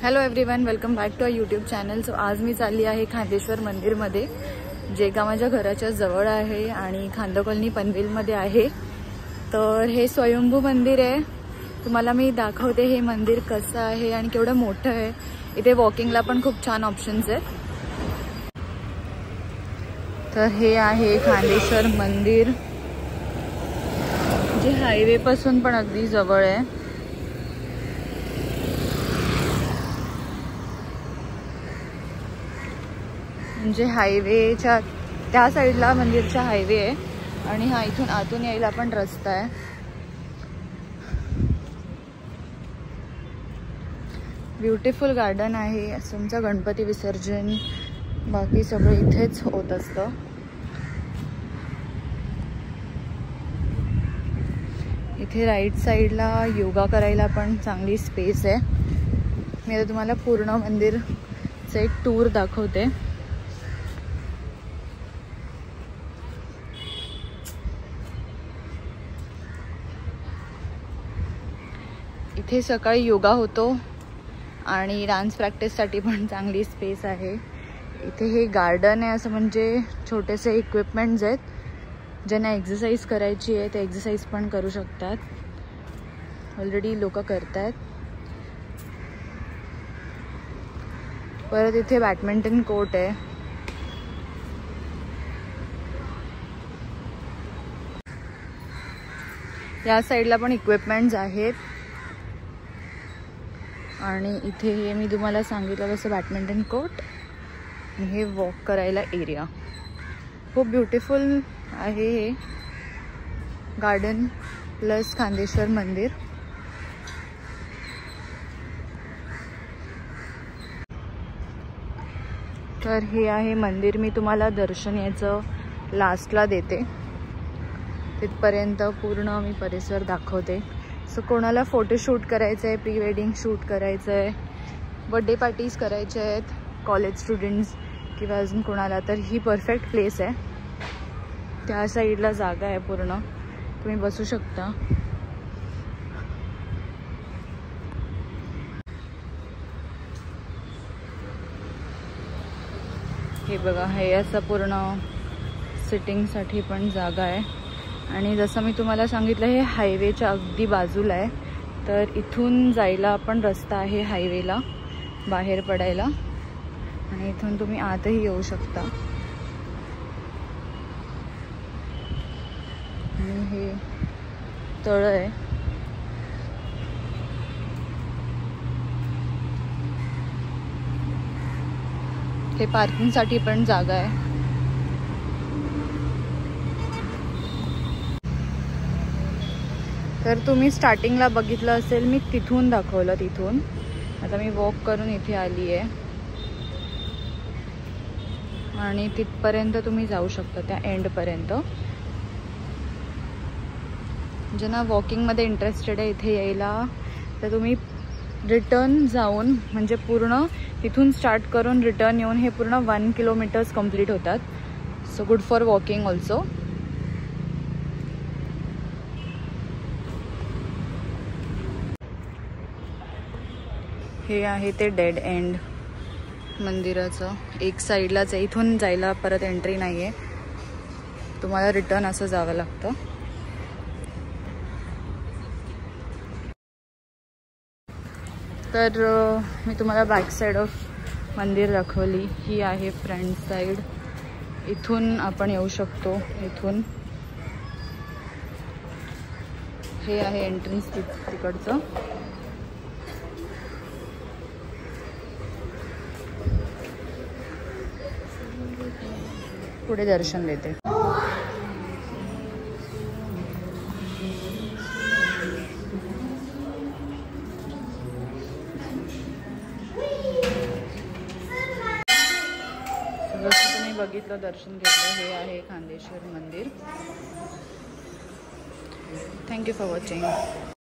Hello everyone, welcome back to a YouTube channel. So आज मी चालली आहे खांदेश्वर मंदिरमध्ये, जे का माझ्या घराच्या जवळ आहे आणि खांद कॉलनी पनवेलमध्ये आहे. तर हे स्वयंभू मंदिर आहे. तुम्हाला मी दाखवते हे मंदिर कसं आहे आणि केवढं मोठं आहे. इथे वॉकिंगला पण खूप छान ऑप्शन्स आहेत. तर हे आहे खांदेश्वर मंदिर, जे हायवे पासून पण अगदी जवळ आहे. म्हणजे हायवेच्या त्या साईडला मंदिरचा हायवे आहे आणि हा इथून आतून यायला पण रस्ता आहे. ब्युटिफुल गार्डन आहे. तुमचं गणपती विसर्जन बाकी सगळं इथेच होत असतं. इथे राईट साईडला योगा करायला पण चांगली स्पेस आहे. मी आता तुम्हाला पूर्ण मंदिरचं एक टूर दाखवते. इथे सकाळी योगा होतो आणि डान्स प्रॅक्टिससाठी पण चांगली स्पेस आहे. इथे हे गार्डन आहे, असं म्हणजे छोटेसे इक्विपमेंट्स आहेत. ज्यांना एक्सरसाइज करायची आहे ते एक्सरसाइज पण करू शकतात. ऑलरेडी लोक करतात. परत इथे बॅडमिंटन कोर्ट आहे. या साईडला पण इक्विपमेंट्स आहेत. आणि इथे हे मी तुम्हाला सांगितलं तसं बॅडमिंटन कोर्ट आणि हे वॉक करायला एरिया. खूप ब्युटिफुल आहे हे गार्डन प्लस खांदेश्वर मंदिर. तर हे आहे मंदिर. मी तुम्हाला दर्शन याचं लास्टला देते. तिथपर्यंत पूर्ण मी परिसर दाखवते. सो कोणाला फोटोशूट करायचं आहे, प्री वेडिंग शूट करायचं आहे, बर्थडे पार्टीज करायच्या आहेत, कॉलेज स्टुडंट्स किंवा अजून कोणाला, तर ही परफेक्ट प्लेस आहे. त्या साईडला जागा आहे पूर्ण, तुम्ही बसू शकता. हे बघा, हे असं पूर्ण सिटिंगसाठी पण जागा आहे. आणि जसं मी तुम्हाला सांगितलं हे हायवेच्या अगदी बाजूला आहे. तर इथून जायला पण रस्ता आहे हायवेला बाहेर पडायला, आणि इथून तुम्ही आतही येऊ शकता. आणि हे तळ आहे. हे पार्किंगसाठी पण जागा आहे. तर तुम्ही स्टार्टिंगला बघितलं असेल, मी तिथून दाखवलं. तिथून आता मी वॉक करून इथे आली आहे आणि तिथपर्यंत तुम्ही जाऊ शकता, त्या एंडपर्यंत. ज्यांना वॉकिंगमध्ये इंटरेस्टेड आहे इथे यायला, तर तुम्ही रिटर्न जाऊन, म्हणजे पूर्ण तिथून स्टार्ट करून रिटर्न येऊन हे पूर्ण 1 किलोमीटर्स कंप्लीट होतात. So good for walking also. हे आहे ते डेड एंड मंदिराचं. एक साईडलाच आहे. इथून जायला परत एंट्री नाही आहे, तुम्हाला रिटर्न असं जावं लागतं. तर मी तुम्हाला बॅक साईड ऑफ मंदिर दाखवली. ही आहे फ्रंट साईड. इथून आपण येऊ शकतो. इथून हे आहे एंट्रन्स तिकडचं. पुढे दर्शन देते. जसं तुम्ही बघितलं, दर्शन घेतलं. हे आहे खांदेश्वर मंदिर. Thank you for watching.